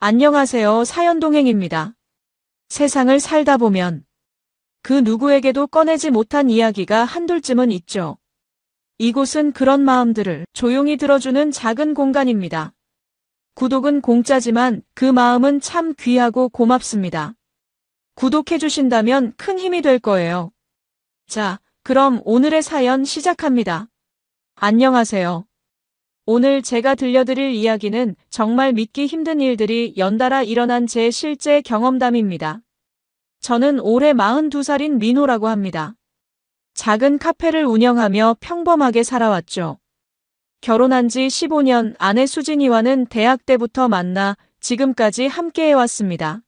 안녕하세요. 사연동행입니다. 세상을 살다 보면 그 누구에게도 꺼내지 못한 이야기가 한둘쯤은 있죠. 이곳은 그런 마음들을 조용히 들어주는 작은 공간입니다. 구독은 공짜지만 그 마음은 참 귀하고 고맙습니다. 구독해주신다면 큰 힘이 될 거예요. 자, 그럼 오늘의 사연 시작합니다. 안녕하세요. 오늘 제가 들려드릴 이야기는 정말 믿기 힘든 일들이 연달아 일어난 제 실제 경험담입니다. 저는 올해 42살인 민호라고 합니다. 작은 카페를 운영하며 평범하게 살아왔죠. 결혼한 지 15년 아내 수진이와는 대학 때부터 만나 지금까지 함께해왔습니다.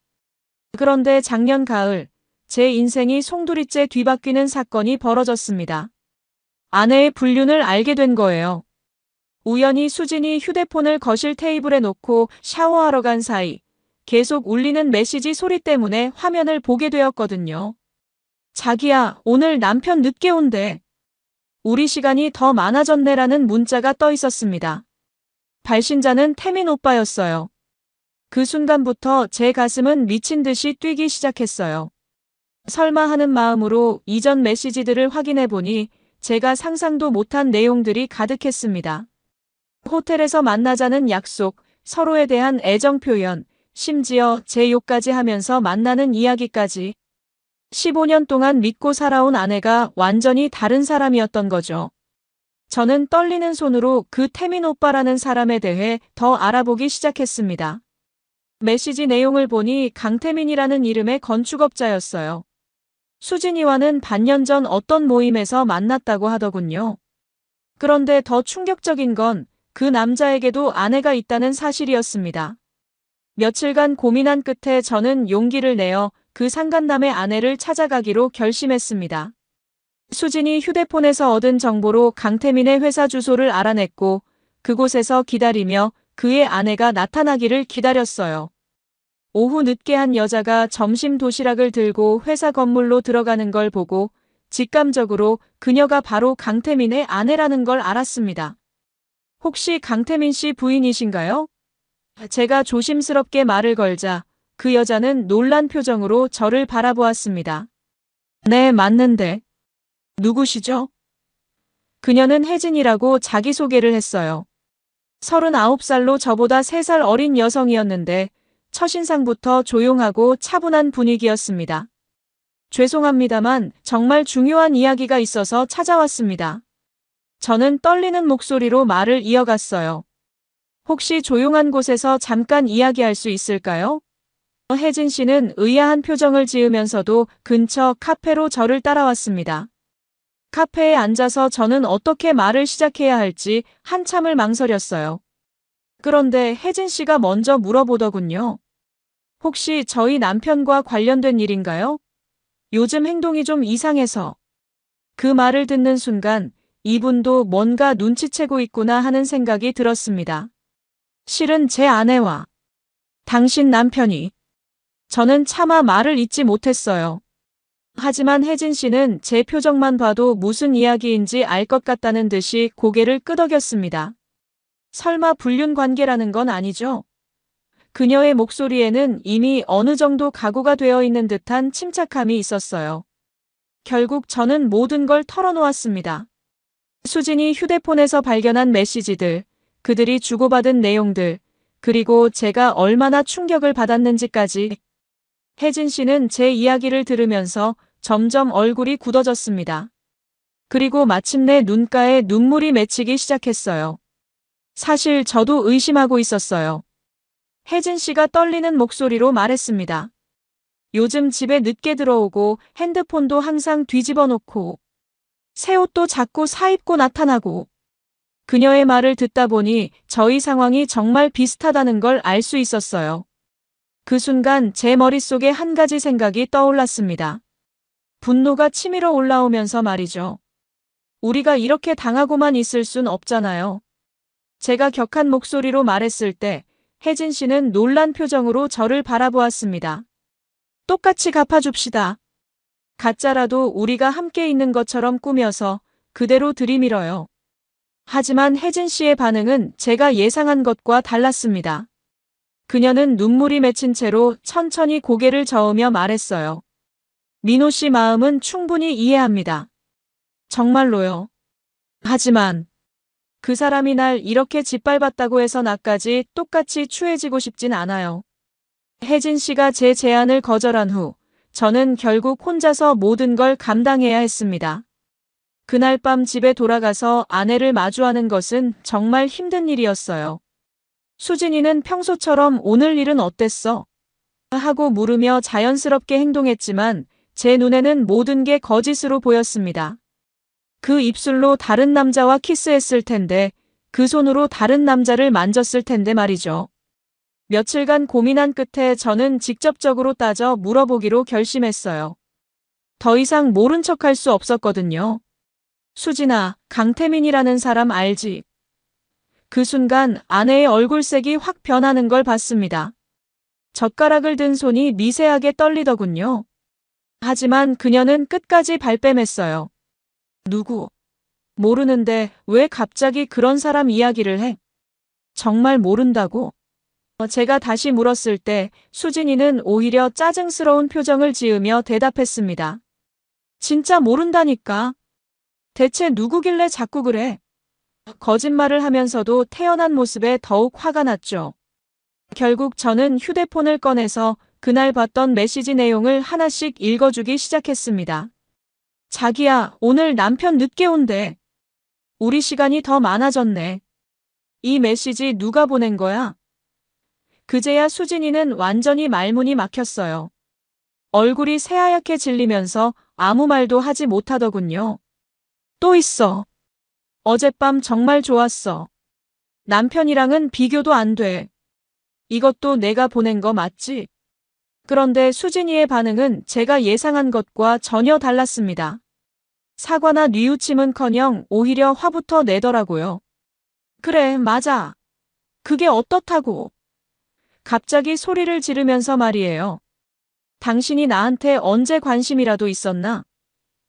그런데 작년 가을, 제 인생이 송두리째 뒤바뀌는 사건이 벌어졌습니다. 아내의 불륜을 알게 된 거예요. 우연히 수진이 휴대폰을 거실 테이블에 놓고 샤워하러 간 사이 계속 울리는 메시지 소리 때문에 화면을 보게 되었거든요. 자기야, 오늘 남편 늦게 온대. 우리 시간이 더 많아졌네라는 문자가 떠 있었습니다. 발신자는 태민 오빠였어요. 그 순간부터 제 가슴은 미친 듯이 뛰기 시작했어요. 설마 하는 마음으로 이전 메시지들을 확인해 보니 제가 상상도 못한 내용들이 가득했습니다. 호텔에서 만나자는 약속, 서로에 대한 애정 표현, 심지어 제 욕까지 하면서 만나는 이야기까지. 15년 동안 믿고 살아온 아내가 완전히 다른 사람이었던 거죠. 저는 떨리는 손으로 그 태민 오빠라는 사람에 대해 더 알아보기 시작했습니다. 메시지 내용을 보니 강태민이라는 이름의 건축업자였어요. 수진이와는 반년 전 어떤 모임에서 만났다고 하더군요. 그런데 더 충격적인 건 그 남자에게도 아내가 있다는 사실이었습니다. 며칠간 고민한 끝에 저는 용기를 내어 그 상간남의 아내를 찾아가기로 결심했습니다. 수진이 휴대폰에서 얻은 정보로 강태민의 회사 주소를 알아냈고 그곳에서 기다리며 그의 아내가 나타나기를 기다렸어요. 오후 늦게 한 여자가 점심 도시락을 들고 회사 건물로 들어가는 걸 보고 직감적으로 그녀가 바로 강태민의 아내라는 걸 알았습니다. 혹시 강태민 씨 부인이신가요? 제가 조심스럽게 말을 걸자 그 여자는 놀란 표정으로 저를 바라보았습니다. 네, 맞는데. 누구시죠? 그녀는 혜진이라고 자기소개를 했어요. 39살로 저보다 3살 어린 여성이었는데 첫인상부터 조용하고 차분한 분위기였습니다. 죄송합니다만 정말 중요한 이야기가 있어서 찾아왔습니다. 저는 떨리는 목소리로 말을 이어갔어요. 혹시 조용한 곳에서 잠깐 이야기할 수 있을까요? 혜진 씨는 의아한 표정을 지으면서도 근처 카페로 저를 따라왔습니다. 카페에 앉아서 저는 어떻게 말을 시작해야 할지 한참을 망설였어요. 그런데 혜진 씨가 먼저 물어보더군요. 혹시 저희 남편과 관련된 일인가요? 요즘 행동이 좀 이상해서. 그 말을 듣는 순간 이분도 뭔가 눈치채고 있구나 하는 생각이 들었습니다. 실은 제 아내와 당신 남편이. 저는 차마 말을 잇지 못했어요. 하지만 혜진 씨는 제 표정만 봐도 무슨 이야기인지 알 것 같다는 듯이 고개를 끄덕였습니다. 설마 불륜 관계라는 건 아니죠? 그녀의 목소리에는 이미 어느 정도 각오가 되어 있는 듯한 침착함이 있었어요. 결국 저는 모든 걸 털어놓았습니다. 수진이 휴대폰에서 발견한 메시지들, 그들이 주고받은 내용들, 그리고 제가 얼마나 충격을 받았는지까지. 혜진 씨는 제 이야기를 들으면서 점점 얼굴이 굳어졌습니다. 그리고 마침내 눈가에 눈물이 맺히기 시작했어요. 사실 저도 의심하고 있었어요. 혜진 씨가 떨리는 목소리로 말했습니다. 요즘 집에 늦게 들어오고 핸드폰도 항상 뒤집어 놓고 새 옷도 자꾸 사입고 나타나고. 그녀의 말을 듣다 보니 저희 상황이 정말 비슷하다는 걸 알 수 있었어요. 그 순간 제 머릿속에 한 가지 생각이 떠올랐습니다. 분노가 치밀어 올라오면서 말이죠. 우리가 이렇게 당하고만 있을 순 없잖아요. 제가 격한 목소리로 말했을 때 혜진 씨는 놀란 표정으로 저를 바라보았습니다. 똑같이 갚아줍시다. 가짜라도 우리가 함께 있는 것처럼 꾸며서 그대로 들이밀어요. 하지만 혜진 씨의 반응은 제가 예상한 것과 달랐습니다. 그녀는 눈물이 맺힌 채로 천천히 고개를 저으며 말했어요. 민호 씨 마음은 충분히 이해합니다. 정말로요. 하지만 그 사람이 날 이렇게 짓밟았다고 해서 나까지 똑같이 추해지고 싶진 않아요. 혜진 씨가 제 제안을 거절한 후 저는 결국 혼자서 모든 걸 감당해야 했습니다. 그날 밤 집에 돌아가서 아내를 마주하는 것은 정말 힘든 일이었어요. 수진이는 평소처럼 오늘 일은 어땠어? 하고 물으며 자연스럽게 행동했지만 제 눈에는 모든 게 거짓으로 보였습니다. 그 입술로 다른 남자와 키스했을 텐데, 그 손으로 다른 남자를 만졌을 텐데 말이죠. 며칠간 고민한 끝에 저는 직접적으로 따져 물어보기로 결심했어요. 더 이상 모른 척할 수 없었거든요. 수진아, 강태민이라는 사람 알지? 그 순간 아내의 얼굴색이 확 변하는 걸 봤습니다. 젓가락을 든 손이 미세하게 떨리더군요. 하지만 그녀는 끝까지 발뺌했어요. 누구? 모르는데 왜 갑자기 그런 사람 이야기를 해? 정말 모른다고? 제가 다시 물었을 때 수진이는 오히려 짜증스러운 표정을 지으며 대답했습니다. 진짜 모른다니까. 대체 누구길래 자꾸 그래? 거짓말을 하면서도 태연한 모습에 더욱 화가 났죠. 결국 저는 휴대폰을 꺼내서 그날 봤던 메시지 내용을 하나씩 읽어주기 시작했습니다. 자기야, 오늘 남편 늦게 온대. 우리 시간이 더 많아졌네. 이 메시지 누가 보낸 거야? 그제야 수진이는 완전히 말문이 막혔어요. 얼굴이 새하얗게 질리면서 아무 말도 하지 못하더군요. 또 있어. 어젯밤 정말 좋았어. 남편이랑은 비교도 안 돼. 이것도 내가 보낸 거 맞지? 그런데 수진이의 반응은 제가 예상한 것과 전혀 달랐습니다. 사과나 뉘우침은커녕 오히려 화부터 내더라고요. 그래, 맞아. 그게 어떻다고. 갑자기 소리를 지르면서 말이에요. 당신이 나한테 언제 관심이라도 있었나?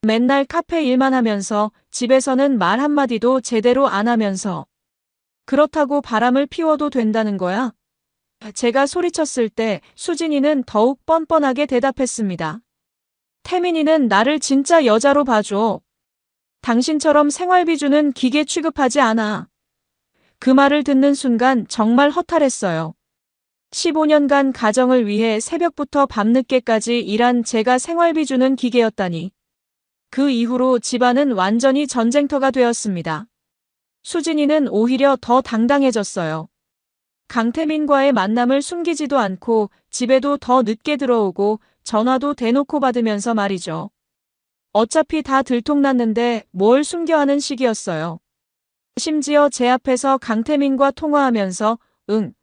맨날 카페 일만 하면서 집에서는 말 한마디도 제대로 안 하면서 그렇다고 바람을 피워도 된다는 거야? 제가 소리쳤을 때 수진이는 더욱 뻔뻔하게 대답했습니다. 태민이는 나를 진짜 여자로 봐줘. 당신처럼 생활비 주는 기계 취급하지 않아. 그 말을 듣는 순간 정말 허탈했어요. 15년간 가정을 위해 새벽부터 밤늦게까지 일한 제가 생활비 주는 기계였다니. 그 이후로 집안은 완전히 전쟁터가 되었습니다. 수진이는 오히려 더 당당해졌어요. 강태민과의 만남을 숨기지도 않고 집에도 더 늦게 들어오고 전화도 대놓고 받으면서 말이죠. 어차피 다 들통났는데 뭘 숨겨 하는 식이었어요. 심지어 제 앞에서 강태민과 통화하면서 응,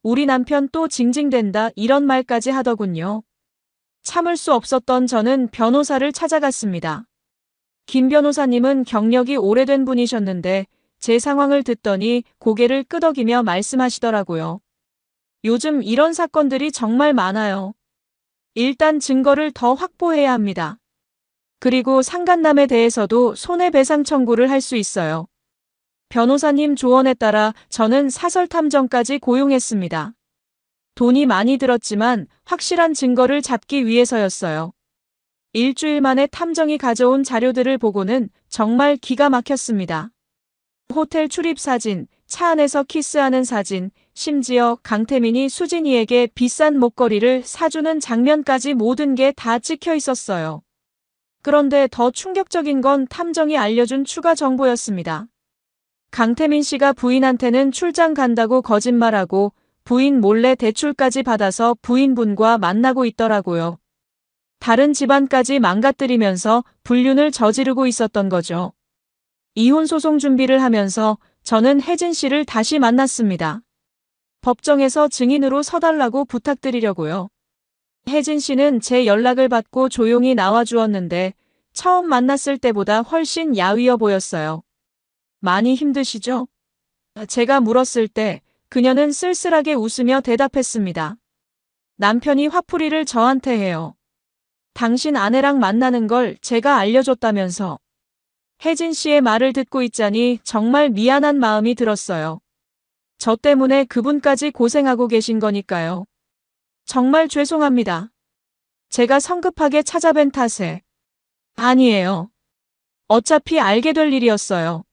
우리 남편 또 징징댄다 이런 말까지 하더군요. 참을 수 없었던 저는 변호사를 찾아갔습니다. 김 변호사님은 경력이 오래된 분이셨는데 제 상황을 듣더니 고개를 끄덕이며 말씀하시더라고요. 요즘 이런 사건들이 정말 많아요. 일단 증거를 더 확보해야 합니다. 그리고 상간남에 대해서도 손해배상 청구를 할 수 있어요. 변호사님 조언에 따라 저는 사설탐정까지 고용했습니다. 돈이 많이 들었지만 확실한 증거를 잡기 위해서였어요. 일주일 만에 탐정이 가져온 자료들을 보고는 정말 기가 막혔습니다. 호텔 출입 사진, 차 안에서 키스하는 사진, 심지어 강태민이 수진이에게 비싼 목걸이를 사주는 장면까지 모든 게 다 찍혀 있었어요. 그런데 더 충격적인 건 탐정이 알려준 추가 정보였습니다. 강태민 씨가 부인한테는 출장 간다고 거짓말하고 부인 몰래 대출까지 받아서 부인분과 만나고 있더라고요. 다른 집안까지 망가뜨리면서 불륜을 저지르고 있었던 거죠. 이혼 소송 준비를 하면서 저는 혜진 씨를 다시 만났습니다. 법정에서 증인으로 서달라고 부탁드리려고요. 혜진 씨는 제 연락을 받고 조용히 나와주었는데 처음 만났을 때보다 훨씬 야위어 보였어요. 많이 힘드시죠? 제가 물었을 때 그녀는 쓸쓸하게 웃으며 대답했습니다. 남편이 화풀이를 저한테 해요. 당신 아내랑 만나는 걸 제가 알려줬다면서. 혜진 씨의 말을 듣고 있자니 정말 미안한 마음이 들었어요. 저 때문에 그분까지 고생하고 계신 거니까요. 정말 죄송합니다. 제가 성급하게 찾아뵌 탓에. 아니에요. 어차피 알게 될 일이었어요.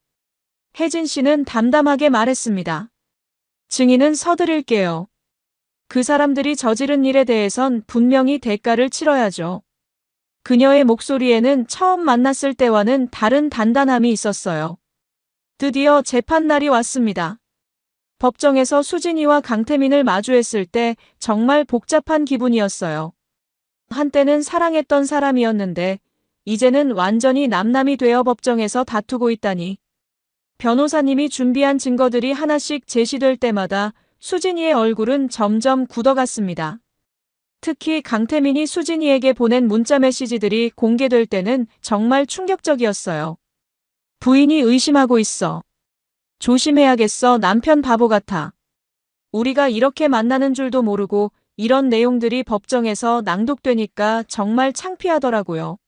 혜진 씨는 담담하게 말했습니다. 증인은 서두를게요. 그 사람들이 저지른 일에 대해선 분명히 대가를 치러야죠. 그녀의 목소리에는 처음 만났을 때와는 다른 단단함이 있었어요. 드디어 재판날이 왔습니다. 법정에서 수진이와 강태민을 마주했을 때 정말 복잡한 기분이었어요. 한때는 사랑했던 사람이었는데 이제는 완전히 남남이 되어 법정에서 다투고 있다니. 변호사님이 준비한 증거들이 하나씩 제시될 때마다 수진이의 얼굴은 점점 굳어갔습니다. 특히 강태민이 수진이에게 보낸 문자 메시지들이 공개될 때는 정말 충격적이었어요. 부인이 의심하고 있어. 조심해야겠어. 남편 바보 같아. 우리가 이렇게 만나는 줄도 모르고 이런 내용들이 법정에서 낭독되니까 정말 창피하더라고요.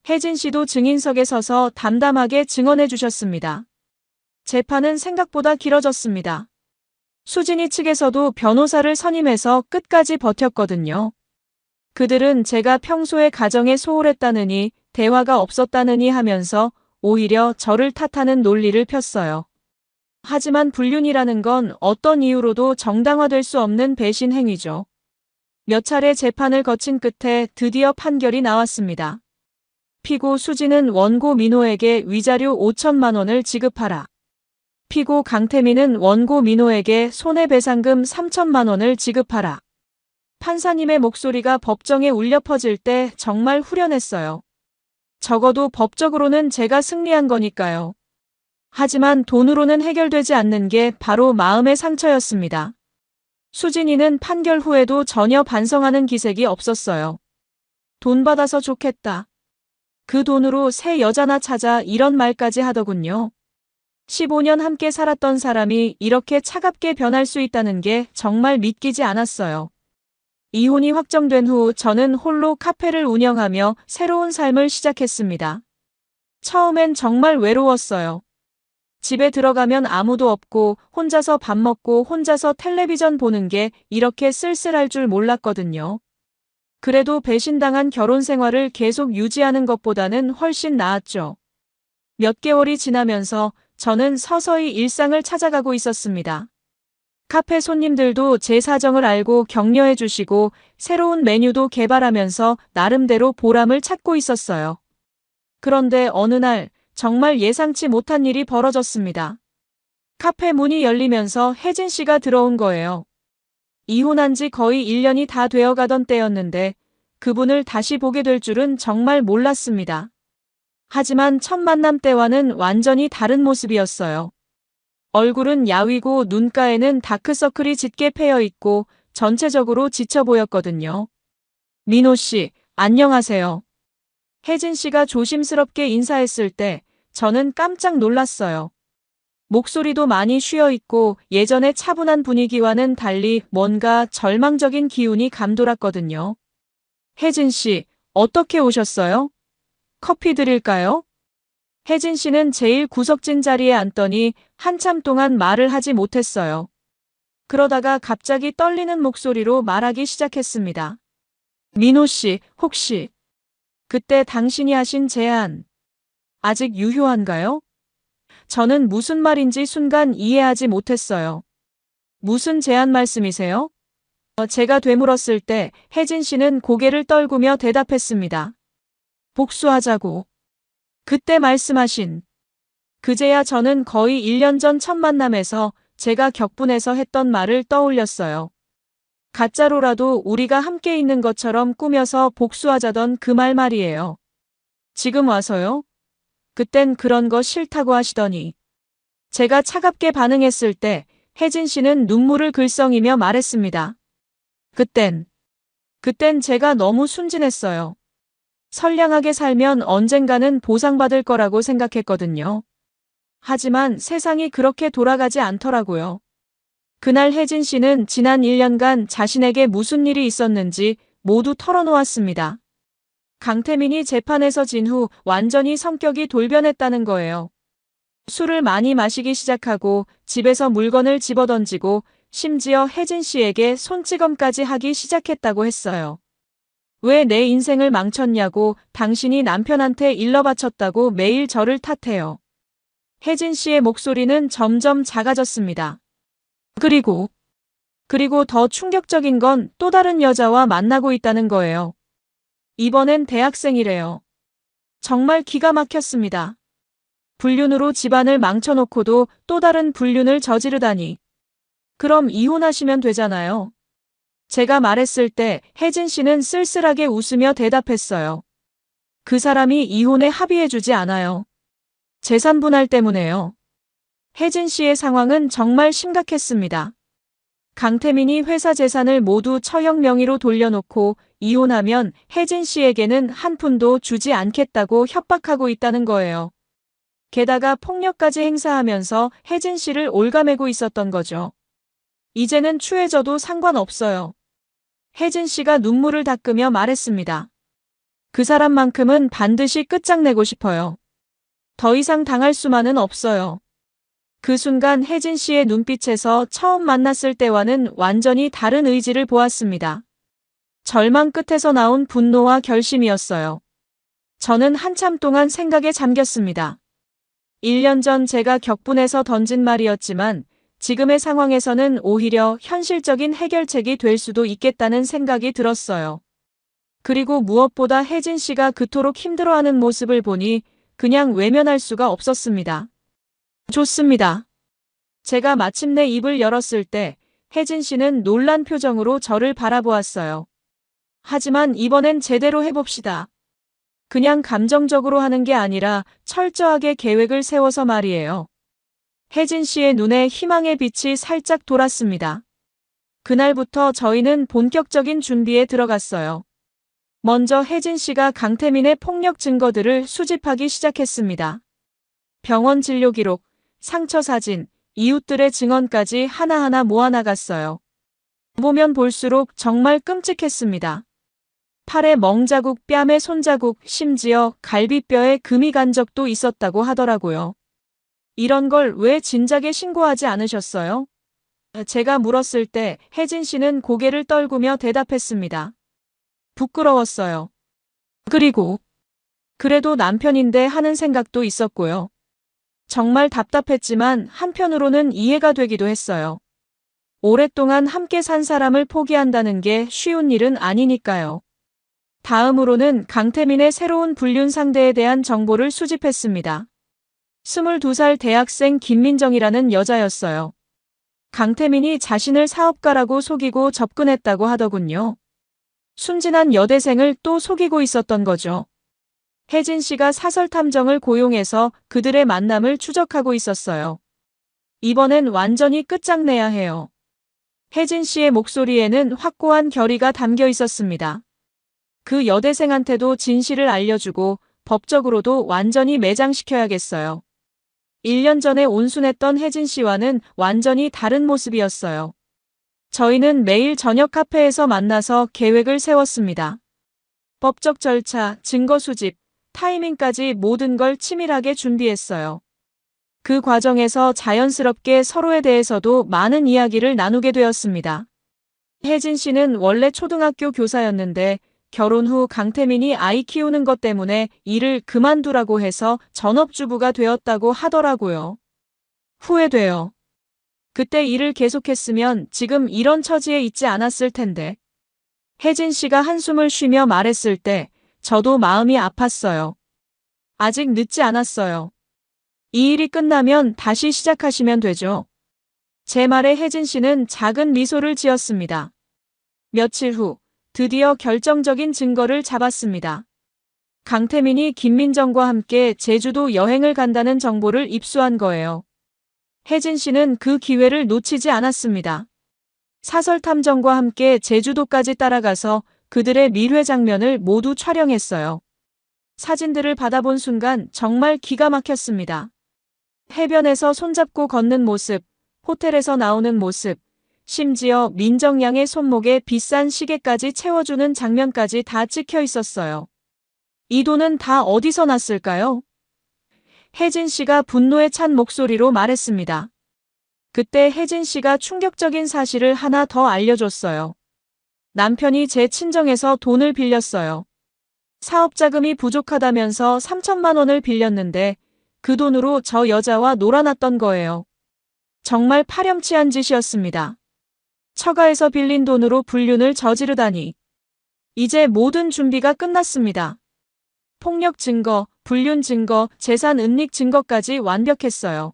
혜진 씨도 증인석에 서서 담담하게 증언해 주셨습니다. 재판은 생각보다 길어졌습니다. 수진이 측에서도 변호사를 선임해서 끝까지 버텼거든요. 그들은 제가 평소에 가정에 소홀했다느니 대화가 없었다느니 하면서 오히려 저를 탓하는 논리를 폈어요. 하지만 불륜이라는 건 어떤 이유로도 정당화될 수 없는 배신 행위죠. 몇 차례 재판을 거친 끝에 드디어 판결이 나왔습니다. 피고 수진은 원고 민호에게 위자료 5천만 원을 지급하라. 피고 강태민은 원고 민호에게 손해배상금 3천만 원을 지급하라. 판사님의 목소리가 법정에 울려 퍼질 때 정말 후련했어요. 적어도 법적으로는 제가 승리한 거니까요. 하지만 돈으로는 해결되지 않는 게 바로 마음의 상처였습니다. 수진이는 판결 후에도 전혀 반성하는 기색이 없었어요. 돈 받아서 좋겠다. 그 돈으로 새 여자나 찾아 이런 말까지 하더군요. 15년 함께 살았던 사람이 이렇게 차갑게 변할 수 있다는 게 정말 믿기지 않았어요. 이혼이 확정된 후 저는 홀로 카페를 운영하며 새로운 삶을 시작했습니다. 처음엔 정말 외로웠어요. 집에 들어가면 아무도 없고 혼자서 밥 먹고 혼자서 텔레비전 보는 게 이렇게 쓸쓸할 줄 몰랐거든요. 그래도 배신당한 결혼 생활을 계속 유지하는 것보다는 훨씬 나았죠. 몇 개월이 지나면서 저는 서서히 일상을 찾아가고 있었습니다. 카페 손님들도 제 사정을 알고 격려해 주시고 새로운 메뉴도 개발하면서 나름대로 보람을 찾고 있었어요. 그런데 어느 날 정말 예상치 못한 일이 벌어졌습니다. 카페 문이 열리면서 혜진 씨가 들어온 거예요. 이혼한 지 거의 1년이 다 되어가던 때였는데 그분을 다시 보게 될 줄은 정말 몰랐습니다. 하지만 첫 만남 때와는 완전히 다른 모습이었어요. 얼굴은 야위고 눈가에는 다크서클이 짙게 패여 있고 전체적으로 지쳐 보였거든요. 민호 씨, 안녕하세요. 혜진 씨가 조심스럽게 인사했을 때 저는 깜짝 놀랐어요. 목소리도 많이 쉬어 있고 예전의 차분한 분위기와는 달리 뭔가 절망적인 기운이 감돌았거든요. 혜진 씨, 어떻게 오셨어요? 커피 드릴까요? 혜진 씨는 제일 구석진 자리에 앉더니 한참 동안 말을 하지 못했어요. 그러다가 갑자기 떨리는 목소리로 말하기 시작했습니다. 민호 씨, 혹시 그때 당신이 하신 제안 아직 유효한가요? 저는 무슨 말인지 순간 이해하지 못했어요. 무슨 제안 말씀이세요? 제가 되물었을 때 혜진 씨는 고개를 떨구며 대답했습니다. 복수하자고. 그때 말씀하신. 그제야 저는 거의 1년 전 첫 만남에서 제가 격분해서 했던 말을 떠올렸어요. 가짜로라도 우리가 함께 있는 것처럼 꾸며서 복수하자던 그 말 말이에요. 지금 와서요? 그땐 그런 거 싫다고 하시더니. 제가 차갑게 반응했을 때 혜진 씨는 눈물을 글썽이며 말했습니다. 그땐 제가 너무 순진했어요. 선량하게 살면 언젠가는 보상받을 거라고 생각했거든요. 하지만 세상이 그렇게 돌아가지 않더라고요. 그날 혜진 씨는 지난 1년간 자신에게 무슨 일이 있었는지 모두 털어놓았습니다. 강태민이 재판에서 진 후 완전히 성격이 돌변했다는 거예요. 술을 많이 마시기 시작하고 집에서 물건을 집어던지고 심지어 혜진 씨에게 손찌검까지 하기 시작했다고 했어요. 왜 내 인생을 망쳤냐고 당신이 남편한테 일러 바쳤다고 매일 저를 탓해요. 혜진 씨의 목소리는 점점 작아졌습니다. 그리고 더 충격적인 건 또 다른 여자와 만나고 있다는 거예요. 이번엔 대학생이래요. 정말 기가 막혔습니다. 불륜으로 집안을 망쳐놓고도 또 다른 불륜을 저지르다니. 그럼 이혼하시면 되잖아요. 제가 말했을 때 혜진 씨는 쓸쓸하게 웃으며 대답했어요. 그 사람이 이혼에 합의해주지 않아요. 재산 분할 때문에요. 혜진 씨의 상황은 정말 심각했습니다. 강태민이 회사 재산을 모두 처형 명의로 돌려놓고 이혼하면 혜진 씨에게는 한 푼도 주지 않겠다고 협박하고 있다는 거예요. 게다가 폭력까지 행사하면서 혜진 씨를 옭아매고 있었던 거죠. 이제는 추해져도 상관없어요. 혜진 씨가 눈물을 닦으며 말했습니다. 그 사람만큼은 반드시 끝장내고 싶어요. 더 이상 당할 수만은 없어요. 그 순간 혜진 씨의 눈빛에서 처음 만났을 때와는 완전히 다른 의지를 보았습니다. 절망 끝에서 나온 분노와 결심이었어요. 저는 한참 동안 생각에 잠겼습니다. 1년 전 제가 격분해서 던진 말이었지만 지금의 상황에서는 오히려 현실적인 해결책이 될 수도 있겠다는 생각이 들었어요. 그리고 무엇보다 혜진 씨가 그토록 힘들어하는 모습을 보니 그냥 외면할 수가 없었습니다. 좋습니다. 제가 마침내 입을 열었을 때 혜진 씨는 놀란 표정으로 저를 바라보았어요. 하지만 이번엔 제대로 해봅시다. 그냥 감정적으로 하는 게 아니라 철저하게 계획을 세워서 말이에요. 혜진 씨의 눈에 희망의 빛이 살짝 돌았습니다. 그날부터 저희는 본격적인 준비에 들어갔어요. 먼저 혜진 씨가 강태민의 폭력 증거들을 수집하기 시작했습니다. 병원 진료 기록, 상처 사진, 이웃들의 증언까지 하나하나 모아나갔어요. 보면 볼수록 정말 끔찍했습니다. 팔에 멍자국, 뺨에 손자국, 심지어 갈비뼈에 금이 간 적도 있었다고 하더라고요. 이런 걸 왜 진작에 신고하지 않으셨어요? 제가 물었을 때 혜진 씨는 고개를 떨구며 대답했습니다. 부끄러웠어요. 그래도 남편인데 하는 생각도 있었고요. 정말 답답했지만 한편으로는 이해가 되기도 했어요. 오랫동안 함께 산 사람을 포기한다는 게 쉬운 일은 아니니까요. 다음으로는 강태민의 새로운 불륜 상대에 대한 정보를 수집했습니다. 22살 대학생 김민정이라는 여자였어요. 강태민이 자신을 사업가라고 속이고 접근했다고 하더군요. 순진한 여대생을 또 속이고 있었던 거죠. 혜진 씨가 사설 탐정을 고용해서 그들의 만남을 추적하고 있었어요. 이번엔 완전히 끝장내야 해요. 혜진 씨의 목소리에는 확고한 결의가 담겨 있었습니다. 그 여대생한테도 진실을 알려주고 법적으로도 완전히 매장시켜야겠어요. 1년 전에 온순했던 혜진 씨와는 완전히 다른 모습이었어요. 저희는 매일 저녁 카페에서 만나서 계획을 세웠습니다. 법적 절차, 증거 수집, 타이밍까지 모든 걸 치밀하게 준비했어요. 그 과정에서 자연스럽게 서로에 대해서도 많은 이야기를 나누게 되었습니다. 혜진 씨는 원래 초등학교 교사였는데 결혼 후 강태민이 아이 키우는 것 때문에 일을 그만두라고 해서 전업주부가 되었다고 하더라고요. 후회돼요. 그때 일을 계속했으면 지금 이런 처지에 있지 않았을 텐데. 혜진 씨가 한숨을 쉬며 말했을 때 저도 마음이 아팠어요. 아직 늦지 않았어요. 이 일이 끝나면 다시 시작하시면 되죠. 제 말에 혜진 씨는 작은 미소를 지었습니다. 며칠 후 드디어 결정적인 증거를 잡았습니다. 강태민이 김민정과 함께 제주도 여행을 간다는 정보를 입수한 거예요. 혜진 씨는 그 기회를 놓치지 않았습니다. 사설 탐정과 함께 제주도까지 따라가서 그들의 밀회 장면을 모두 촬영했어요. 사진들을 받아본 순간 정말 기가 막혔습니다. 해변에서 손잡고 걷는 모습, 호텔에서 나오는 모습, 심지어 민정 양의 손목에 비싼 시계까지 채워주는 장면까지 다 찍혀 있었어요. 이 돈은 다 어디서 났을까요? 혜진 씨가 분노에 찬 목소리로 말했습니다. 그때 혜진 씨가 충격적인 사실을 하나 더 알려줬어요. 남편이 제 친정에서 돈을 빌렸어요. 사업 자금이 부족하다면서 3천만 원을 빌렸는데 그 돈으로 저 여자와 놀아났던 거예요. 정말 파렴치한 짓이었습니다. 처가에서 빌린 돈으로 불륜을 저지르다니. 이제 모든 준비가 끝났습니다. 폭력 증거, 불륜 증거, 재산 은닉 증거까지 완벽했어요.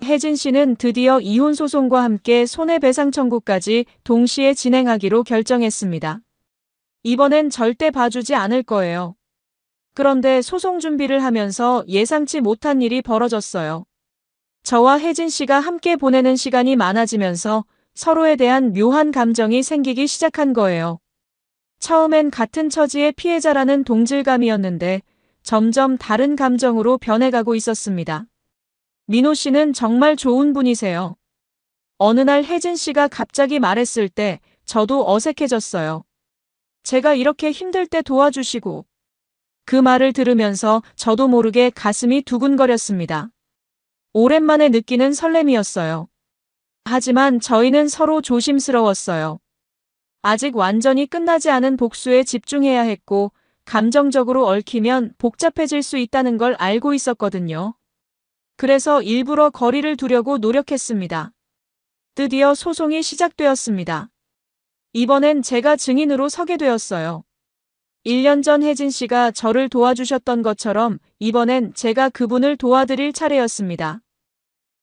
혜진 씨는 드디어 이혼 소송과 함께 손해배상 청구까지 동시에 진행하기로 결정했습니다. 이번엔 절대 봐주지 않을 거예요. 그런데 소송 준비를 하면서 예상치 못한 일이 벌어졌어요. 저와 혜진 씨가 함께 보내는 시간이 많아지면서 서로에 대한 묘한 감정이 생기기 시작한 거예요. 처음엔 같은 처지의 피해자라는 동질감이었는데 점점 다른 감정으로 변해가고 있었습니다. 민호 씨는 정말 좋은 분이세요. 어느 날 혜진 씨가 갑자기 말했을 때 저도 어색해졌어요. 제가 이렇게 힘들 때 도와주시고. 그 말을 들으면서 저도 모르게 가슴이 두근거렸습니다. 오랜만에 느끼는 설렘이었어요. 하지만 저희는 서로 조심스러웠어요. 아직 완전히 끝나지 않은 복수에 집중해야 했고 감정적으로 얽히면 복잡해질 수 있다는 걸 알고 있었거든요. 그래서 일부러 거리를 두려고 노력했습니다. 드디어 소송이 시작되었습니다. 이번엔 제가 증인으로 서게 되었어요. 1년 전 혜진 씨가 저를 도와주셨던 것처럼 이번엔 제가 그분을 도와드릴 차례였습니다.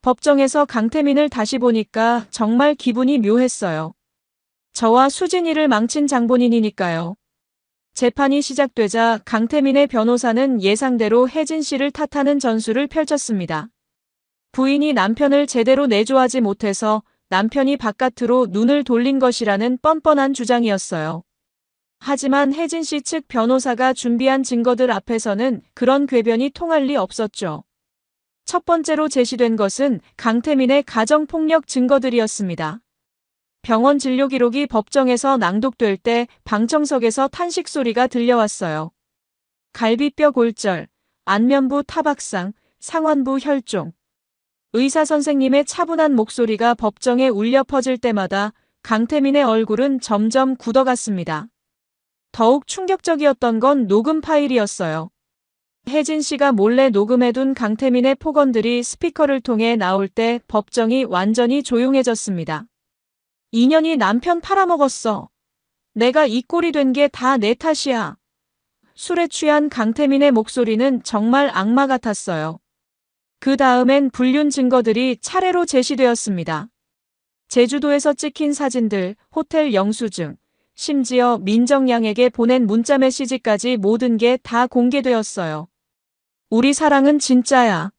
법정에서 강태민을 다시 보니까 정말 기분이 묘했어요. 저와 수진이를 망친 장본인이니까요. 재판이 시작되자 강태민의 변호사는 예상대로 혜진 씨를 탓하는 전술을 펼쳤습니다. 부인이 남편을 제대로 내조하지 못해서 남편이 바깥으로 눈을 돌린 것이라는 뻔뻔한 주장이었어요. 하지만 혜진 씨 측 변호사가 준비한 증거들 앞에서는 그런 궤변이 통할 리 없었죠. 첫 번째로 제시된 것은 강태민의 가정폭력 증거들이었습니다. 병원 진료 기록이 법정에서 낭독될 때 방청석에서 탄식 소리가 들려왔어요. 갈비뼈 골절, 안면부 타박상, 상완부 혈종. 의사 선생님의 차분한 목소리가 법정에 울려 퍼질 때마다 강태민의 얼굴은 점점 굳어갔습니다. 더욱 충격적이었던 건 녹음 파일이었어요. 혜진 씨가 몰래 녹음해둔 강태민의 폭언들이 스피커를 통해 나올 때 법정이 완전히 조용해졌습니다. 2년이 남편 팔아먹었어. 내가 이 꼴이 된 게 다 내 탓이야. 술에 취한 강태민의 목소리는 정말 악마 같았어요. 그 다음엔 불륜 증거들이 차례로 제시되었습니다. 제주도에서 찍힌 사진들, 호텔 영수증, 심지어 민정양에게 보낸 문자 메시지까지 모든 게 다 공개되었어요. 우리 사랑은 진짜야.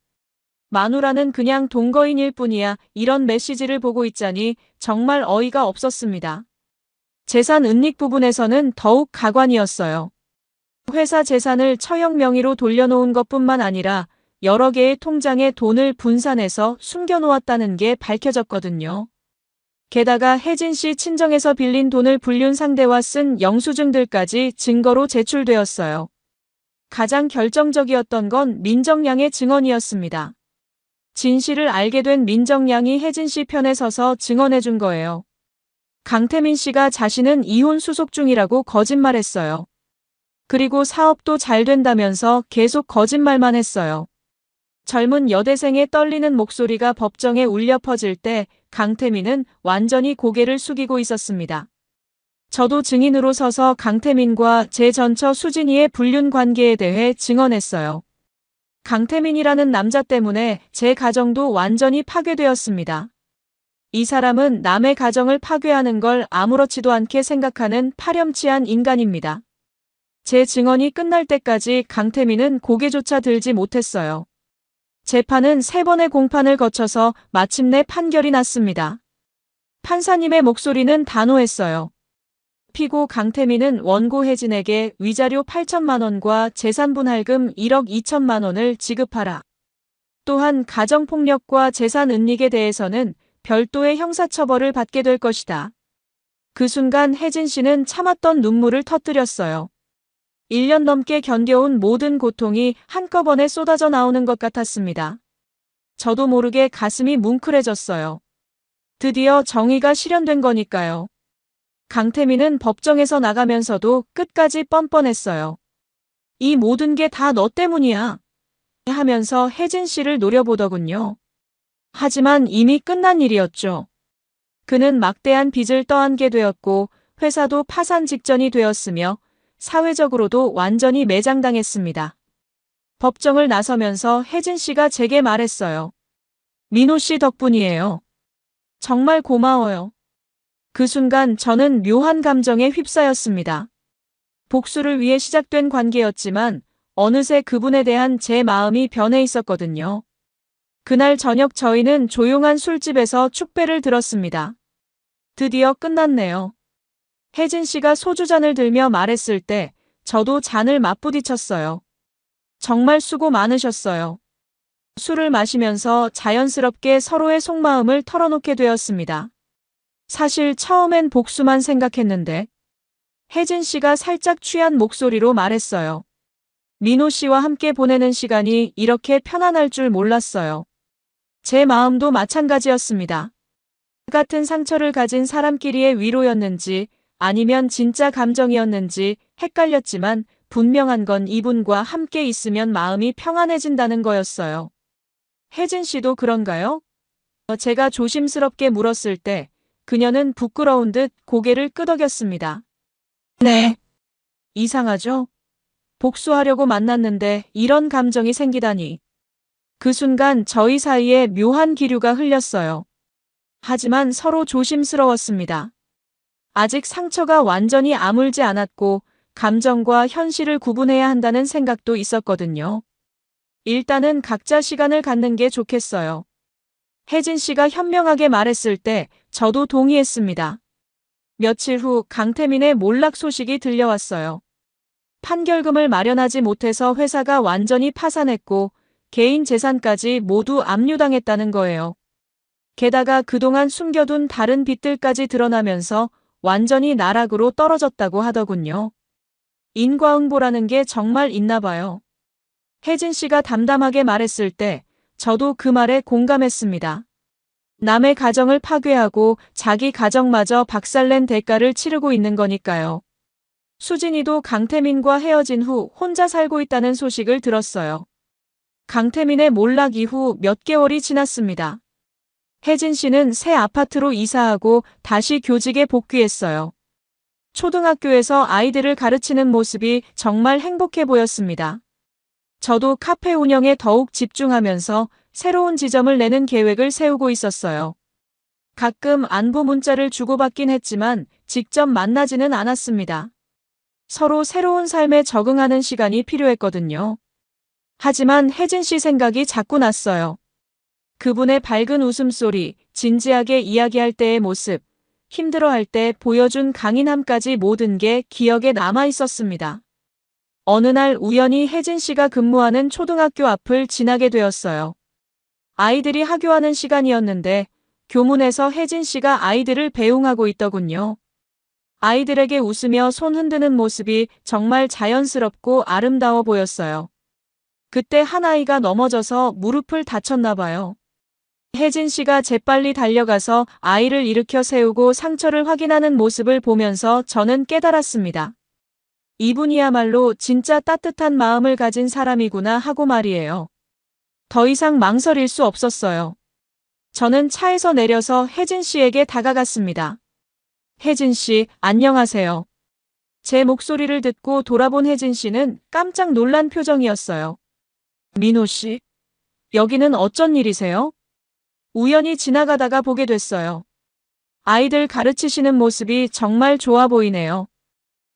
마누라는 그냥 동거인일 뿐이야. 이런 메시지를 보고 있자니 정말 어이가 없었습니다. 재산 은닉 부분에서는 더욱 가관이었어요. 회사 재산을 처형 명의로 돌려놓은 것뿐만 아니라 여러 개의 통장에 돈을 분산해서 숨겨놓았다는 게 밝혀졌거든요. 게다가 혜진 씨 친정에서 빌린 돈을 불륜 상대와 쓴 영수증들까지 증거로 제출되었어요. 가장 결정적이었던 건 민정양의 증언이었습니다. 진실을 알게 된 민정양이 혜진 씨 편에 서서 증언해준 거예요. 강태민 씨가 자신은 이혼 수속 중이라고 거짓말했어요. 그리고 사업도 잘 된다면서 계속 거짓말만 했어요. 젊은 여대생의 떨리는 목소리가 법정에 울려 퍼질 때 강태민은 완전히 고개를 숙이고 있었습니다. 저도 증인으로 서서 강태민과 제 전처 수진이의 불륜 관계에 대해 증언했어요. 강태민이라는 남자 때문에 제 가정도 완전히 파괴되었습니다. 이 사람은 남의 가정을 파괴하는 걸 아무렇지도 않게 생각하는 파렴치한 인간입니다. 제 증언이 끝날 때까지 강태민은 고개조차 들지 못했어요. 재판은 3번의 공판을 거쳐서 마침내 판결이 났습니다. 판사님의 목소리는 단호했어요. 피고 강태민은 원고 혜진에게 위자료 8천만 원과 재산분할금 1억 2천만 원을 지급하라. 또한 가정폭력과 재산 은닉에 대해서는 별도의 형사처벌을 받게 될 것이다. 그 순간 혜진 씨는 참았던 눈물을 터뜨렸어요. 1년 넘게 견뎌온 모든 고통이 한꺼번에 쏟아져 나오는 것 같았습니다. 저도 모르게 가슴이 뭉클해졌어요. 드디어 정의가 실현된 거니까요. 강태민은 법정에서 나가면서도 끝까지 뻔뻔했어요. 이 모든 게 다 너 때문이야. 하면서 혜진 씨를 노려보더군요. 하지만 이미 끝난 일이었죠. 그는 막대한 빚을 떠안게 되었고 회사도 파산 직전이 되었으며 사회적으로도 완전히 매장당했습니다. 법정을 나서면서 혜진 씨가 제게 말했어요. 민호 씨 덕분이에요. 정말 고마워요. 그 순간 저는 묘한 감정에 휩싸였습니다. 복수를 위해 시작된 관계였지만 어느새 그분에 대한 제 마음이 변해 있었거든요. 그날 저녁 저희는 조용한 술집에서 축배를 들었습니다. 드디어 끝났네요. 혜진 씨가 소주잔을 들며 말했을 때 저도 잔을 맞부딪혔어요. 정말 수고 많으셨어요. 술을 마시면서 자연스럽게 서로의 속마음을 털어놓게 되었습니다. 사실 처음엔 복수만 생각했는데 혜진 씨가 살짝 취한 목소리로 말했어요. 민호 씨와 함께 보내는 시간이 이렇게 편안할 줄 몰랐어요. 제 마음도 마찬가지였습니다. 같은 상처를 가진 사람끼리의 위로였는지 아니면 진짜 감정이었는지 헷갈렸지만 분명한 건 이분과 함께 있으면 마음이 평안해진다는 거였어요. 혜진 씨도 그런가요? 제가 조심스럽게 물었을 때 그녀는 부끄러운 듯 고개를 끄덕였습니다. 네. 이상하죠? 복수하려고 만났는데 이런 감정이 생기다니. 그 순간 저희 사이에 묘한 기류가 흘렸어요. 하지만 서로 조심스러웠습니다. 아직 상처가 완전히 아물지 않았고 감정과 현실을 구분해야 한다는 생각도 있었거든요. 일단은 각자 시간을 갖는 게 좋겠어요. 혜진 씨가 현명하게 말했을 때 저도 동의했습니다. 며칠 후 강태민의 몰락 소식이 들려왔어요. 판결금을 마련하지 못해서 회사가 완전히 파산했고 개인 재산까지 모두 압류당했다는 거예요. 게다가 그동안 숨겨둔 다른 빚들까지 드러나면서 완전히 나락으로 떨어졌다고 하더군요. 인과응보라는 게 정말 있나 봐요. 혜진 씨가 담담하게 말했을 때 저도 그 말에 공감했습니다. 남의 가정을 파괴하고 자기 가정마저 박살낸 대가를 치르고 있는 거니까요. 수진이도 강태민과 헤어진 후 혼자 살고 있다는 소식을 들었어요. 강태민의 몰락 이후 몇 개월이 지났습니다. 혜진 씨는 새 아파트로 이사하고 다시 교직에 복귀했어요. 초등학교에서 아이들을 가르치는 모습이 정말 행복해 보였습니다. 저도 카페 운영에 더욱 집중하면서 새로운 지점을 내는 계획을 세우고 있었어요. 가끔 안부 문자를 주고받긴 했지만 직접 만나지는 않았습니다. 서로 새로운 삶에 적응하는 시간이 필요했거든요. 하지만 혜진 씨 생각이 자꾸 났어요. 그분의 밝은 웃음소리, 진지하게 이야기할 때의 모습, 힘들어할 때 보여준 강인함까지 모든 게 기억에 남아 있었습니다. 어느 날 우연히 혜진 씨가 근무하는 초등학교 앞을 지나게 되었어요. 아이들이 하교하는 시간이었는데 교문에서 혜진 씨가 아이들을 배웅하고 있더군요. 아이들에게 웃으며 손 흔드는 모습이 정말 자연스럽고 아름다워 보였어요. 그때 한 아이가 넘어져서 무릎을 다쳤나 봐요. 혜진 씨가 재빨리 달려가서 아이를 일으켜 세우고 상처를 확인하는 모습을 보면서 저는 깨달았습니다. 이분이야말로 진짜 따뜻한 마음을 가진 사람이구나 하고 말이에요. 더 이상 망설일 수 없었어요. 저는 차에서 내려서 혜진 씨에게 다가갔습니다. 혜진 씨, 안녕하세요. 제 목소리를 듣고 돌아본 혜진 씨는 깜짝 놀란 표정이었어요. 민호 씨, 여기는 어쩐 일이세요? 우연히 지나가다가 보게 됐어요. 아이들 가르치시는 모습이 정말 좋아 보이네요.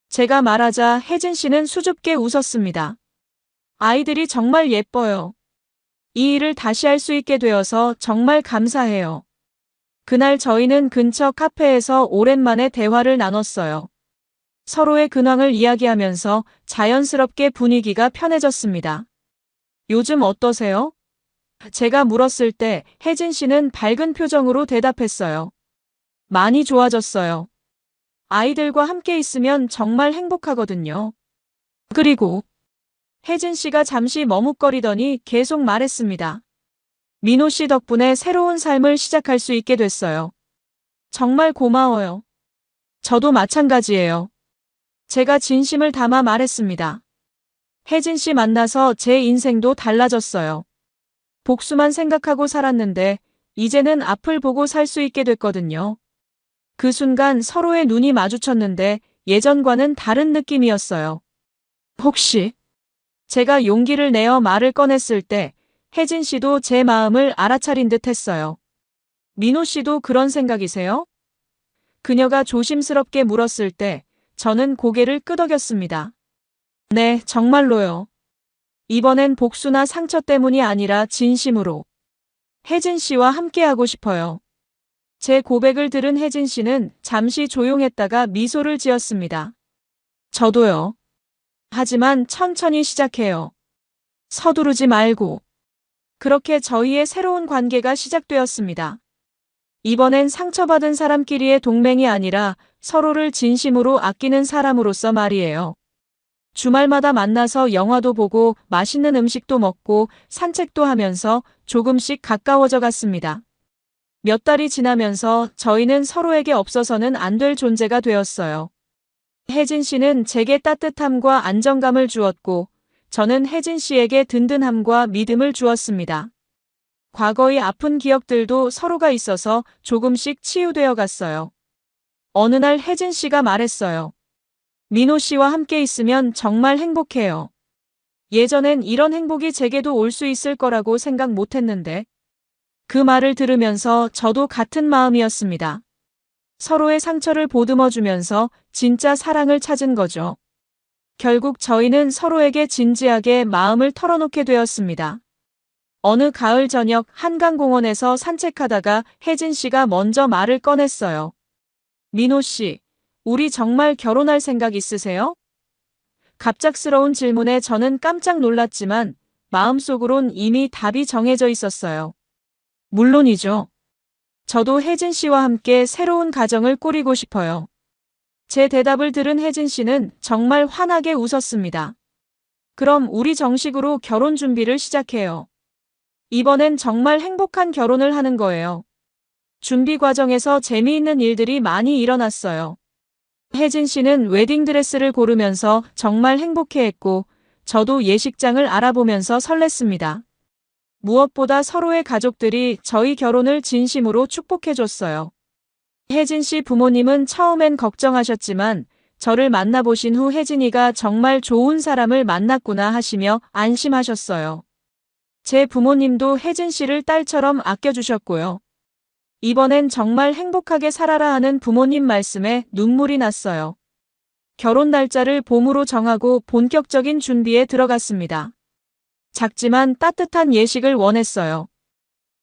제가 말하자 혜진 씨는 수줍게 웃었습니다. 아이들이 정말 예뻐요. 이 일을 다시 할 수 있게 되어서 정말 감사해요. 그날 저희는 근처 카페에서 오랜만에 대화를 나눴어요. 서로의 근황을 이야기하면서 자연스럽게 분위기가 편해졌습니다. 요즘 어떠세요? 제가 물었을 때 혜진 씨는 밝은 표정으로 대답했어요. 많이 좋아졌어요. 아이들과 함께 있으면 정말 행복하거든요. 그리고 혜진 씨가 잠시 머뭇거리더니 계속 말했습니다. 민호 씨 덕분에 새로운 삶을 시작할 수 있게 됐어요. 정말 고마워요. 저도 마찬가지예요. 제가 진심을 담아 말했습니다. 혜진 씨 만나서 제 인생도 달라졌어요. 복수만 생각하고 살았는데 이제는 앞을 보고 살 수 있게 됐거든요. 그 순간 서로의 눈이 마주쳤는데 예전과는 다른 느낌이었어요. 혹시 제가 용기를 내어 말을 꺼냈을 때 혜진 씨도 제 마음을 알아차린 듯 했어요. 민호 씨도 그런 생각이세요? 그녀가 조심스럽게 물었을 때 저는 고개를 끄덕였습니다. 네, 정말로요. 이번엔 복수나 상처 때문이 아니라 진심으로 혜진 씨와 함께하고 싶어요. 제 고백을 들은 혜진 씨는 잠시 조용했다가 미소를 지었습니다. 저도요. 하지만 천천히 시작해요. 서두르지 말고. 그렇게 저희의 새로운 관계가 시작되었습니다. 이번엔 상처받은 사람끼리의 동맹이 아니라 서로를 진심으로 아끼는 사람으로서 말이에요. 주말마다 만나서 영화도 보고 맛있는 음식도 먹고 산책도 하면서 조금씩 가까워져 갔습니다. 몇 달이 지나면서 저희는 서로에게 없어서는 안 될 존재가 되었어요. 혜진 씨는 제게 따뜻함과 안정감을 주었고 저는 혜진 씨에게 든든함과 믿음을 주었습니다. 과거의 아픈 기억들도 서로가 있어서 조금씩 치유되어 갔어요. 어느 날 혜진 씨가 말했어요. 민호 씨와 함께 있으면 정말 행복해요. 예전엔 이런 행복이 제게도 올 수 있을 거라고 생각 못했는데 그 말을 들으면서 저도 같은 마음이었습니다. 서로의 상처를 보듬어주면서 진짜 사랑을 찾은 거죠. 결국 저희는 서로에게 진지하게 마음을 털어놓게 되었습니다. 어느 가을 저녁 한강공원에서 산책하다가 혜진 씨가 먼저 말을 꺼냈어요. 민호 씨, 우리 정말 결혼할 생각 있으세요? 갑작스러운 질문에 저는 깜짝 놀랐지만 마음속으론 이미 답이 정해져 있었어요. 물론이죠. 저도 혜진 씨와 함께 새로운 가정을 꾸리고 싶어요. 제 대답을 들은 혜진 씨는 정말 환하게 웃었습니다. 그럼 우리 정식으로 결혼 준비를 시작해요. 이번엔 정말 행복한 결혼을 하는 거예요. 준비 과정에서 재미있는 일들이 많이 일어났어요. 혜진 씨는 웨딩드레스를 고르면서 정말 행복해했고 저도 예식장을 알아보면서 설렜습니다. 무엇보다 서로의 가족들이 저희 결혼을 진심으로 축복해줬어요. 혜진 씨 부모님은 처음엔 걱정하셨지만 저를 만나보신 후 혜진이가 정말 좋은 사람을 만났구나 하시며 안심하셨어요. 제 부모님도 혜진 씨를 딸처럼 아껴주셨고요. 이번엔 정말 행복하게 살아라 하는 부모님 말씀에 눈물이 났어요. 결혼 날짜를 봄으로 정하고 본격적인 준비에 들어갔습니다. 작지만 따뜻한 예식을 원했어요.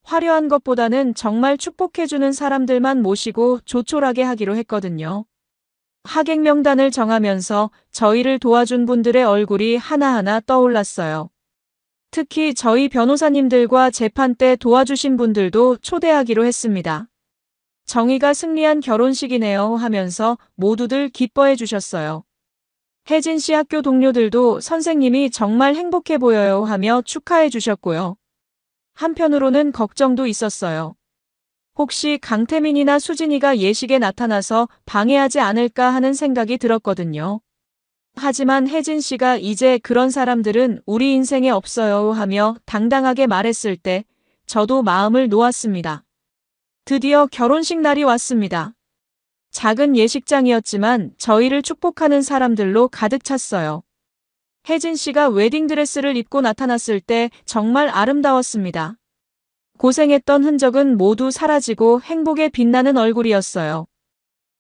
화려한 것보다는 정말 축복해주는 사람들만 모시고 조촐하게 하기로 했거든요. 하객 명단을 정하면서 저희를 도와준 분들의 얼굴이 하나하나 떠올랐어요. 특히 저희 변호사님들과 재판 때 도와주신 분들도 초대하기로 했습니다. 정의가 승리한 결혼식이네요 하면서 모두들 기뻐해 주셨어요. 혜진 씨 학교 동료들도 선생님이 정말 행복해 보여요 하며 축하해 주셨고요. 한편으로는 걱정도 있었어요. 혹시 강태민이나 수진이가 예식에 나타나서 방해하지 않을까 하는 생각이 들었거든요. 하지만 혜진 씨가 이제 그런 사람들은 우리 인생에 없어요 하며 당당하게 말했을 때 저도 마음을 놓았습니다. 드디어 결혼식 날이 왔습니다. 작은 예식장이었지만 저희를 축복하는 사람들로 가득 찼어요. 혜진 씨가 웨딩드레스를 입고 나타났을 때 정말 아름다웠습니다. 고생했던 흔적은 모두 사라지고 행복에 빛나는 얼굴이었어요.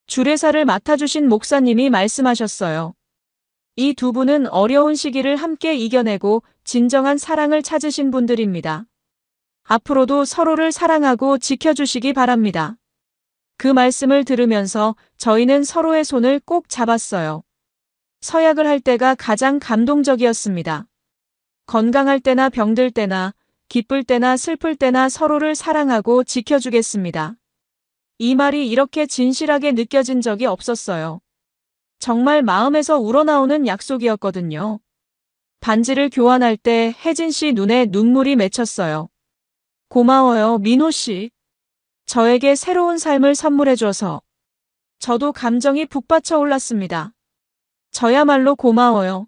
주례사를 맡아주신 목사님이 말씀하셨어요. 이 두 분은 어려운 시기를 함께 이겨내고 진정한 사랑을 찾으신 분들입니다. 앞으로도 서로를 사랑하고 지켜주시기 바랍니다. 그 말씀을 들으면서 저희는 서로의 손을 꼭 잡았어요. 서약을 할 때가 가장 감동적이었습니다. 건강할 때나 병들 때나 기쁠 때나 슬플 때나 서로를 사랑하고 지켜주겠습니다. 이 말이 이렇게 진실하게 느껴진 적이 없었어요. 정말 마음에서 우러나오는 약속이었거든요. 반지를 교환할 때 혜진 씨 눈에 눈물이 맺혔어요. 고마워요, 민호 씨. 저에게 새로운 삶을 선물해줘서. 저도 감정이 북받쳐 올랐습니다. 저야말로 고마워요.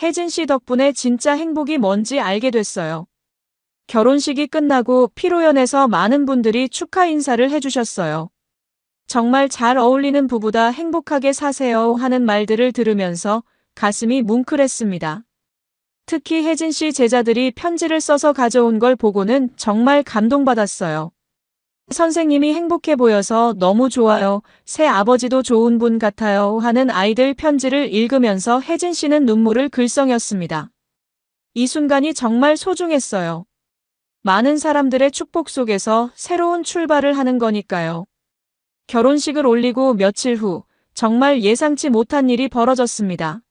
혜진 씨 덕분에 진짜 행복이 뭔지 알게 됐어요. 결혼식이 끝나고 피로연에서 많은 분들이 축하 인사를 해주셨어요. 정말 잘 어울리는 부부다, 행복하게 사세요 하는 말들을 들으면서 가슴이 뭉클했습니다. 특히 혜진 씨 제자들이 편지를 써서 가져온 걸 보고는 정말 감동받았어요. 선생님이 행복해 보여서 너무 좋아요. 새 아버지도 좋은 분 같아요 하는 아이들 편지를 읽으면서 혜진 씨는 눈물을 글썽였습니다. 이 순간이 정말 소중했어요. 많은 사람들의 축복 속에서 새로운 출발을 하는 거니까요. 결혼식을 올리고 며칠 후 정말 예상치 못한 일이 벌어졌습니다.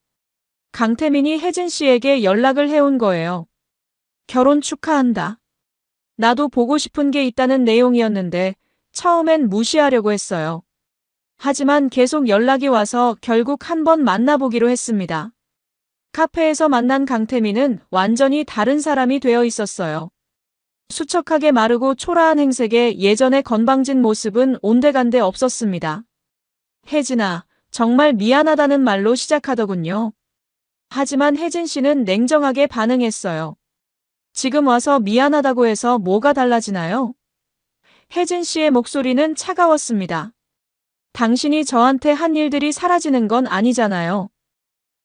강태민이 혜진 씨에게 연락을 해온 거예요. 결혼 축하한다. 나도 보고 싶은 게 있다는 내용이었는데 처음엔 무시하려고 했어요. 하지만 계속 연락이 와서 결국 한번 만나보기로 했습니다. 카페에서 만난 강태민은 완전히 다른 사람이 되어 있었어요. 수척하게 마르고 초라한 행색에 예전의 건방진 모습은 온데간데 없었습니다. 혜진아, 정말 미안하다는 말로 시작하더군요. 하지만 혜진 씨는 냉정하게 반응했어요. 지금 와서 미안하다고 해서 뭐가 달라지나요? 혜진 씨의 목소리는 차가웠습니다. 당신이 저한테 한 일들이 사라지는 건 아니잖아요.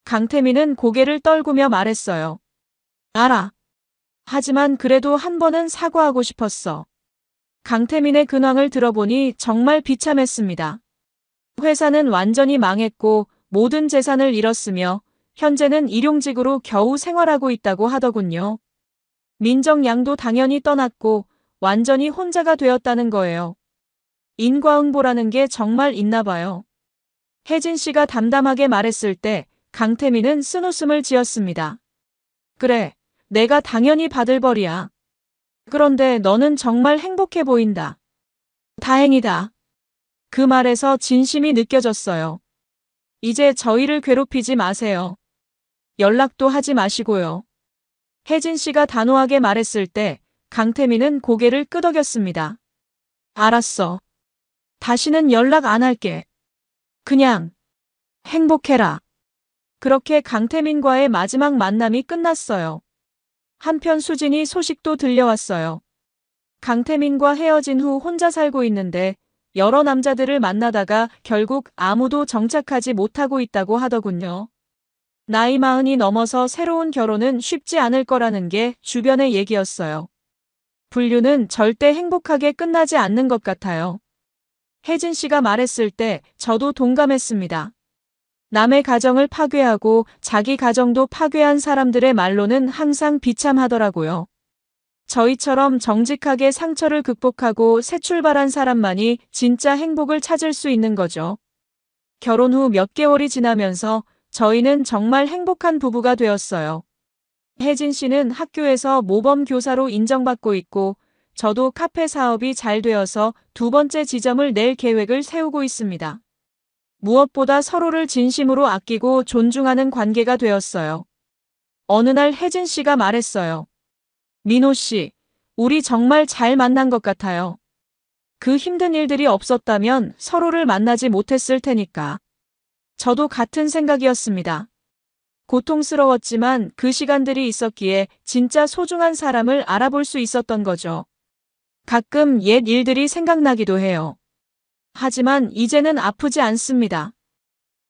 강태민은 고개를 떨구며 말했어요. 알아. 하지만 그래도 한 번은 사과하고 싶었어. 강태민의 근황을 들어보니 정말 비참했습니다. 회사는 완전히 망했고 모든 재산을 잃었으며 현재는 일용직으로 겨우 생활하고 있다고 하더군요. 민정 양도 당연히 떠났고 완전히 혼자가 되었다는 거예요. 인과응보라는 게 정말 있나 봐요. 혜진 씨가 담담하게 말했을 때 강태민은 쓴웃음을 지었습니다. 그래, 내가 당연히 받을 벌이야. 그런데 너는 정말 행복해 보인다. 다행이다. 그 말에서 진심이 느껴졌어요. 이제 저희를 괴롭히지 마세요. 연락도 하지 마시고요. 혜진 씨가 단호하게 말했을 때 강태민은 고개를 끄덕였습니다. 알았어. 다시는 연락 안 할게. 그냥 행복해라. 그렇게 강태민과의 마지막 만남이 끝났어요. 한편 수진이 소식도 들려왔어요. 강태민과 헤어진 후 혼자 살고 있는데 여러 남자들을 만나다가 결국 아무도 정착하지 못하고 있다고 하더군요. 나이 40이 넘어서 새로운 결혼은 쉽지 않을 거라는 게 주변의 얘기였어요. 불륜은 절대 행복하게 끝나지 않는 것 같아요. 혜진 씨가 말했을 때 저도 동감했습니다. 남의 가정을 파괴하고 자기 가정도 파괴한 사람들의 말로는 항상 비참하더라고요. 저희처럼 정직하게 상처를 극복하고 새 출발한 사람만이 진짜 행복을 찾을 수 있는 거죠. 결혼 후 몇 개월이 지나면서 저희는 정말 행복한 부부가 되었어요. 혜진 씨는 학교에서 모범 교사로 인정받고 있고 저도 카페 사업이 잘 되어서 두 번째 지점을 낼 계획을 세우고 있습니다. 무엇보다 서로를 진심으로 아끼고 존중하는 관계가 되었어요. 어느 날 혜진 씨가 말했어요. 민호 씨, 우리 정말 잘 만난 것 같아요. 그 힘든 일들이 없었다면 서로를 만나지 못했을 테니까. 저도 같은 생각이었습니다. 고통스러웠지만 그 시간들이 있었기에 진짜 소중한 사람을 알아볼 수 있었던 거죠. 가끔 옛 일들이 생각나기도 해요. 하지만 이제는 아프지 않습니다.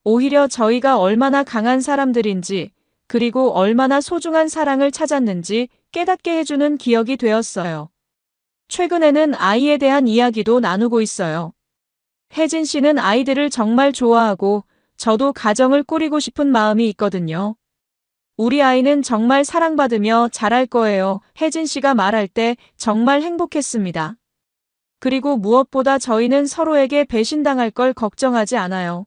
오히려 저희가 얼마나 강한 사람들인지 그리고 얼마나 소중한 사랑을 찾았는지 깨닫게 해주는 기억이 되었어요. 최근에는 아이에 대한 이야기도 나누고 있어요. 혜진 씨는 아이들을 정말 좋아하고 저도 가정을 꾸리고 싶은 마음이 있거든요. 우리 아이는 정말 사랑받으며 자랄 거예요. 혜진 씨가 말할 때 정말 행복했습니다. 그리고 무엇보다 저희는 서로에게 배신당할 걸 걱정하지 않아요.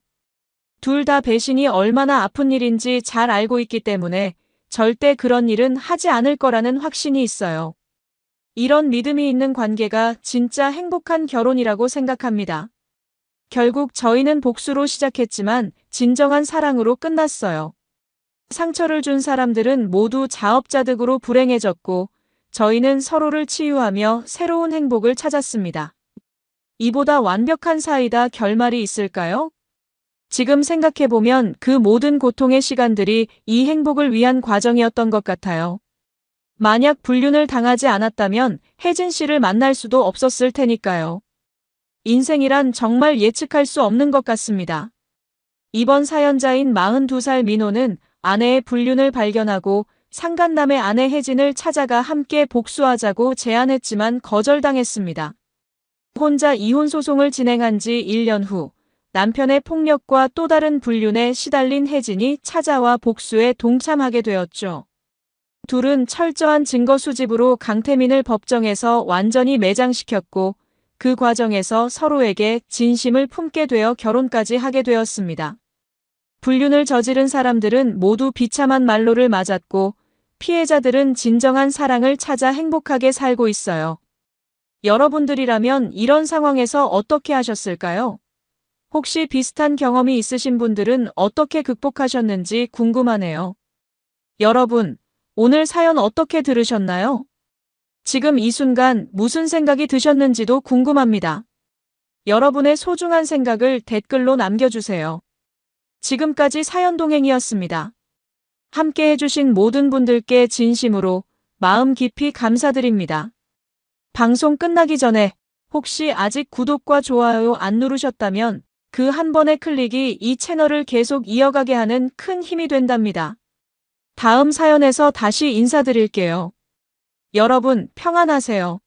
둘 다 배신이 얼마나 아픈 일인지 잘 알고 있기 때문에 절대 그런 일은 하지 않을 거라는 확신이 있어요. 이런 믿음이 있는 관계가 진짜 행복한 결혼이라고 생각합니다. 결국 저희는 복수로 시작했지만 진정한 사랑으로 끝났어요. 상처를 준 사람들은 모두 자업자득으로 불행해졌고 저희는 서로를 치유하며 새로운 행복을 찾았습니다. 이보다 완벽한 사이다 결말이 있을까요? 지금 생각해보면 그 모든 고통의 시간들이 이 행복을 위한 과정이었던 것 같아요. 만약 불륜을 당하지 않았다면 혜진 씨를 만날 수도 없었을 테니까요. 인생이란 정말 예측할 수 없는 것 같습니다. 이번 사연자인 42살 민호는 아내의 불륜을 발견하고 상간남의 아내 혜진을 찾아가 함께 복수하자고 제안했지만 거절당했습니다. 혼자 이혼 소송을 진행한 지 1년 후 남편의 폭력과 또 다른 불륜에 시달린 혜진이 찾아와 복수에 동참하게 되었죠. 둘은 철저한 증거 수집으로 강태민을 법정에서 완전히 매장시켰고 그 과정에서 서로에게 진심을 품게 되어 결혼까지 하게 되었습니다. 불륜을 저지른 사람들은 모두 비참한 말로를 맞았고 피해자들은 진정한 사랑을 찾아 행복하게 살고 있어요. 여러분들이라면 이런 상황에서 어떻게 하셨을까요? 혹시 비슷한 경험이 있으신 분들은 어떻게 극복하셨는지 궁금하네요. 여러분, 오늘 사연 어떻게 들으셨나요? 지금 이 순간 무슨 생각이 드셨는지도 궁금합니다. 여러분의 소중한 생각을 댓글로 남겨주세요. 지금까지 사연동행이었습니다. 함께 해주신 모든 분들께 진심으로 마음 깊이 감사드립니다. 방송 끝나기 전에 혹시 아직 구독과 좋아요 안 누르셨다면 그 한 번의 클릭이 이 채널을 계속 이어가게 하는 큰 힘이 된답니다. 다음 사연에서 다시 인사드릴게요. 여러분 평안하세요.